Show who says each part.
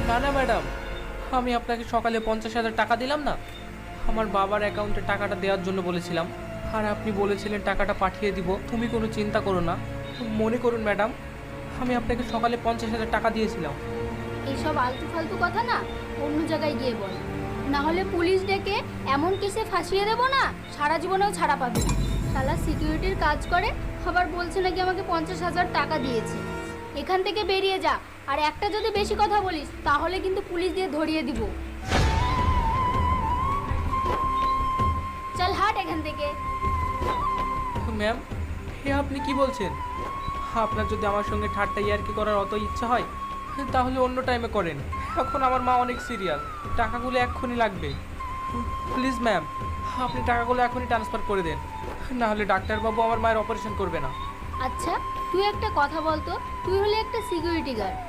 Speaker 1: না না ম্যাডাম, আমি আপনাকে সকালে 50,000 টাকা দিলাম না, আমার বাবার অ্যাকাউন্টে টাকাটা দেওয়ার জন্য বলেছিলাম। আর আপনি বলেছিলেন টাকাটা পাঠিয়ে দিব, তুমি কোনো চিন্তা করো না। মনে করুন ম্যাডাম, আমি আপনাকে সকালে 50,000 টাকা দিয়েছিলাম।
Speaker 2: এইসব আলতু ফালতু কথা না অন্য জায়গায় গিয়ে বল, না হলে পুলিশ ডেকে এমন কেসে ফাঁসিয়ে দেবো না, সারা জীবনেও ছাড়া পাবি না। শালা সিকিউরিটির কাজ করে, আবার বলছে নাকি আমাকে 50,000 টাকা দিয়েছে। এখান থেকে বেরিয়ে যা, আর একটা যদি বেশি কথা বলিস তাহলে কিন্তু পুলিশ দিয়ে ধরিয়ে দিব। চল হাট এখান থেকে।
Speaker 1: ম্যাম, হে আপনি কি বলছেন? আপনার যদি আমার সঙ্গে ঠাট্টা ইয়ার্কি করার অত ইচ্ছা হয় তাহলে অন্য টাইমে করেন। এখন আমার মা অনেক সিরিয়াস, টাকাগুলো এক্ষুনি লাগবে। প্লিজ ম্যাম, আপনি টাকাগুলো এখনই ট্রান্সফার করে দেন, না হলে ডাক্তারবাবু আমার মায়ের অপারেশন করবে না।
Speaker 2: আচ্ছা তুই একটা কথা বলতো, তুই হলে একটা সিকিউরিটি গার্ড,